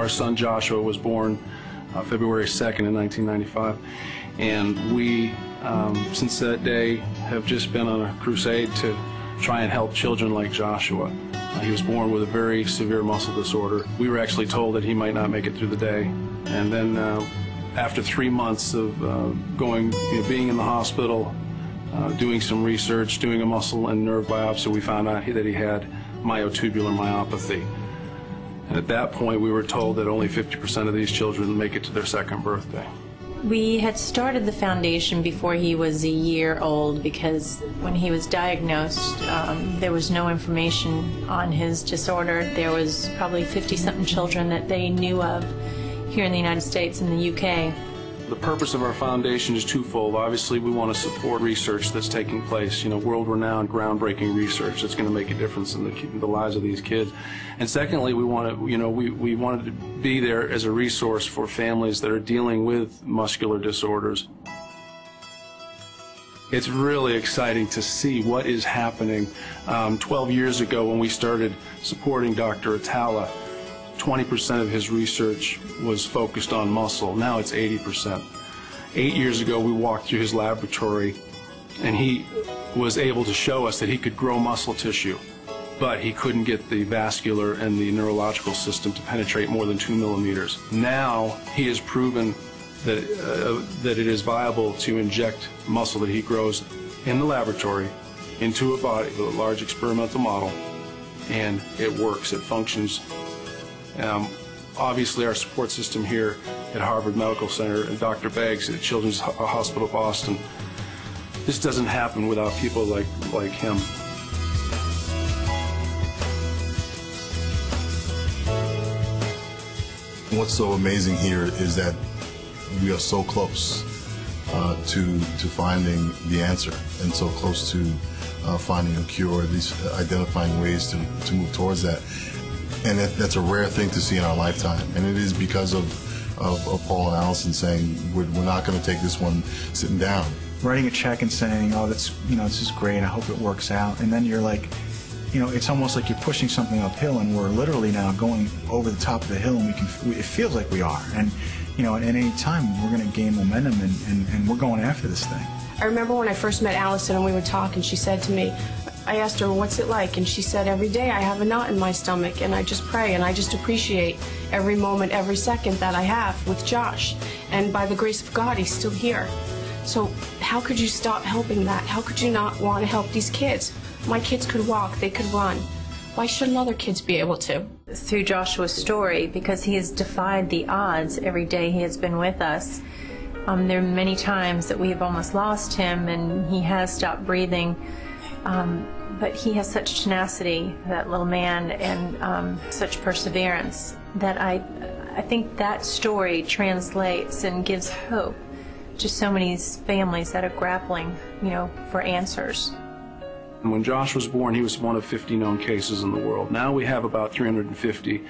Our son Joshua was born February 2nd in 1995, and we, since that day, have just been on a crusade to try and help children like Joshua. He was born with a very severe muscle disorder. We were actually told that he might not make it through the day, and then after 3 months of being in the hospital, doing some research, doing a muscle and nerve biopsy, we found out that he had Myotubular Myopathy. And at that point, we were told that only 50% of these children make it to their second birthday. We had started the foundation before he was a year old because when he was diagnosed, there was no information on his disorder. There was probably 50-something children that they knew of here in the United States and the UK. The purpose of our foundation is twofold. Obviously, we want to support research that's taking place, world-renowned, groundbreaking research that's going to make a difference in the lives of these kids. And secondly, we want to, we wanted to be there as a resource for families that are dealing with muscular disorders. It's really exciting to see what is happening. 12 years ago, when we started supporting Dr. Atala, 20% of his research was focused on muscle. Now it's 80%. 8 years ago, we walked through his laboratory, and he was able to show us that he could grow muscle tissue, but he couldn't get the vascular and the neurological system to penetrate more than 2 millimeters. Now he has proven that, that it is viable to inject muscle that he grows in the laboratory into a body with a large experimental model, and it works, it functions. Obviously, our support system here at Harvard Medical Center and Dr. Beggs at Children's Hospital Boston, this doesn't happen without people like him. What's so amazing here is that we are so close to finding the answer, and so close to finding a cure, or at least identifying ways to move towards that. And that's a rare thing to see in our lifetime, and it is because of Paul and Alison saying we're not going to take this one sitting down. Writing a check and saying, oh, that's, this is great, I hope it works out, and then you're like, it's almost like you're pushing something uphill, and we're literally now going over the top of the hill, and it feels like we are, and at any time we're going to gain momentum, and we're going after this thing. I remember when I first met Alison and we would talk, and she said to me, I asked her, what's it like? And she said, every day I have a knot in my stomach, and I just pray, and I just appreciate every moment, every second that I have with Josh. And by the grace of God, he's still here. So how could you stop helping that? How could you not want to help these kids? My kids could walk, they could run. Why shouldn't other kids be able to? Through Joshua's story, because he has defied the odds every day he has been with us, there are many times that we have almost lost him, and he has stopped breathing. But he has such tenacity, that little man, and such perseverance, that I think that story translates and gives hope to so many families that are grappling, for answers. When Josh was born, he was one of 50 known cases in the world. Now we have about 350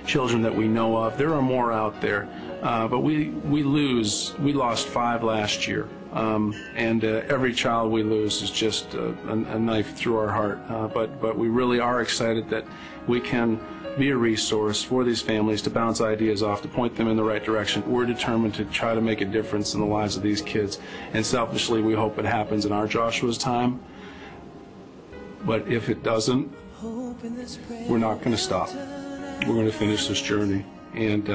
children that we know of. There are more out there, but we lost 5 last year. And every child we lose is just a knife through our heart. But we really are excited that we can be a resource for these families to bounce ideas off, to point them in the right direction. We're determined to try to make a difference in the lives of these kids. And selfishly, we hope it happens in our Joshua's time. But if it doesn't, we're not going to stop. We're going to finish this journey. And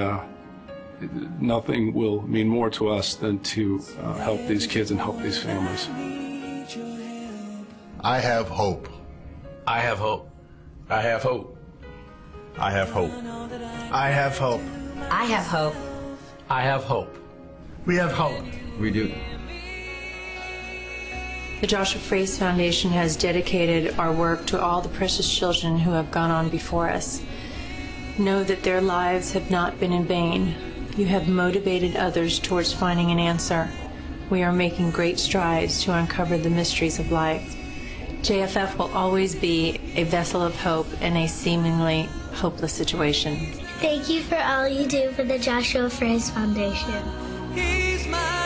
nothing will mean more to us than to help these kids and help these families. I have hope. I have hope. I have hope. I have hope. I have hope. I have hope. I have hope. We have hope. We do. The Joshua Frase Foundation has dedicated our work to all the precious children who have gone on before us. Know that their lives have not been in vain. You have motivated others towards finding an answer. We are making great strides to uncover the mysteries of life. JFF will always be a vessel of hope in a seemingly hopeless situation. Thank you for all you do for the Joshua Frase Foundation. He's my